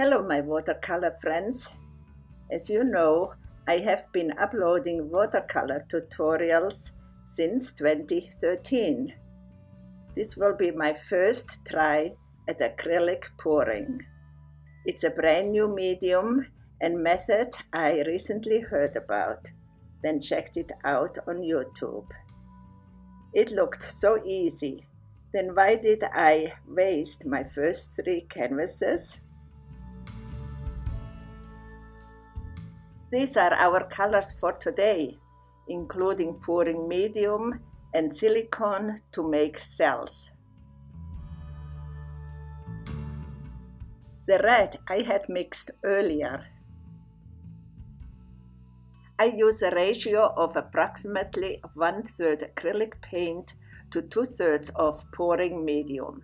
Hello my watercolor friends. As you know, I have been uploading watercolor tutorials since 2013. This will be my first try at acrylic pouring. It's a brand new medium and method I recently heard about, then checked it out on YouTube. It looked so easy, then why did I waste my first 3 canvases? These are our colors for today, including pouring medium and silicone to make cells. The red I had mixed earlier. I use a ratio of approximately 1/3 acrylic paint to 2/3 of pouring medium.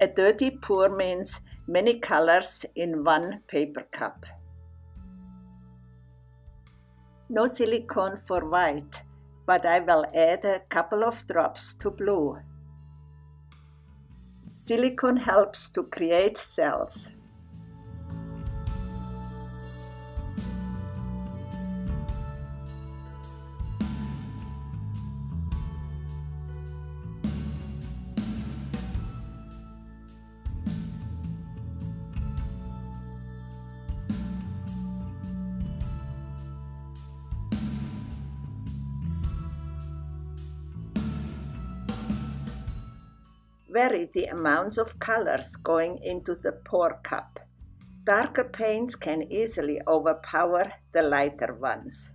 A dirty pour means many colors in one paper cup. No silicone for white, but I will add a couple of drops to blue. Silicone helps to create cells. Vary the amounts of colors going into the pour cup. Darker paints can easily overpower the lighter ones.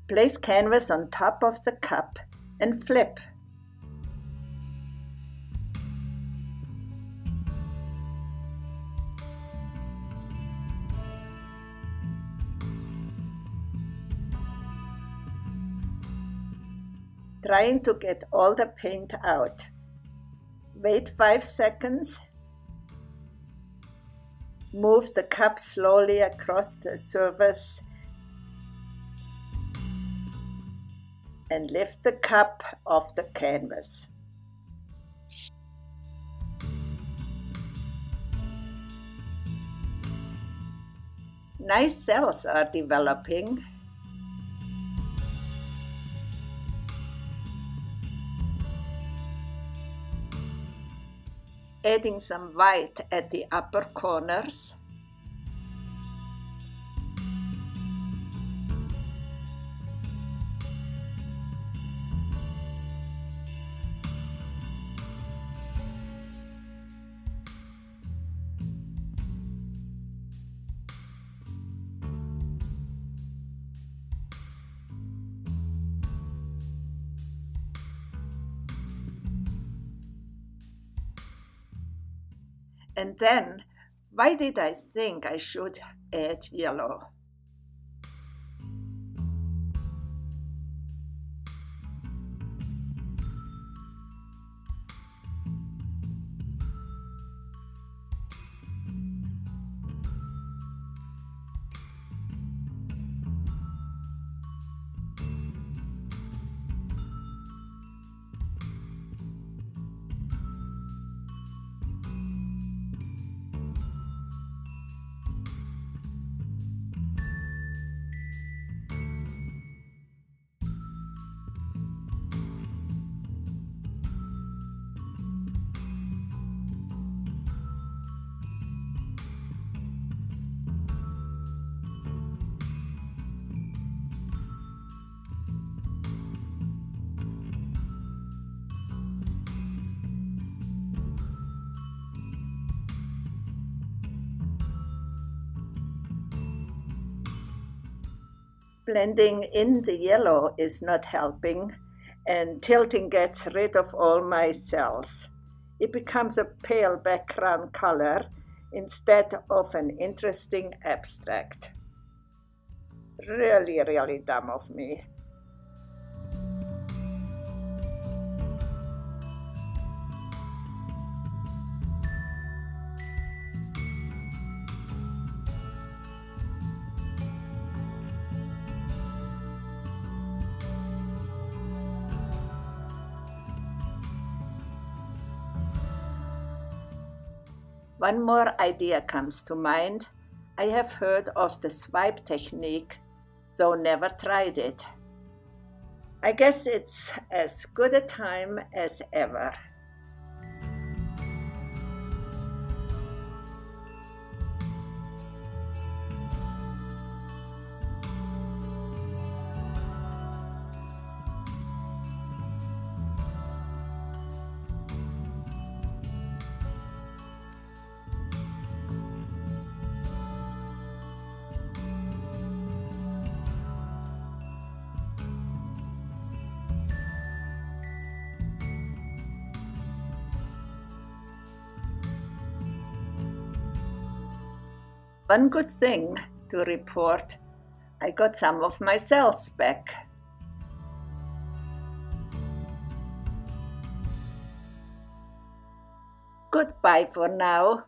Place canvas on top of the cup and flip. trying to get all the paint out. Wait 5 seconds. Move the cup slowly across the surface and lift the cup off the canvas. Nice cells are developing. Adding some white at the upper corners. And then, why did I think I should add yellow? Blending in the yellow is not helping, and tilting gets rid of all my cells. It becomes a pale background color instead of an interesting abstract. Really, really dumb of me. One more idea comes to mind. I have heard of the swipe technique, though never tried it. I guess it's as good a time as ever. One good thing to report, I got some of my cells back. Goodbye for now.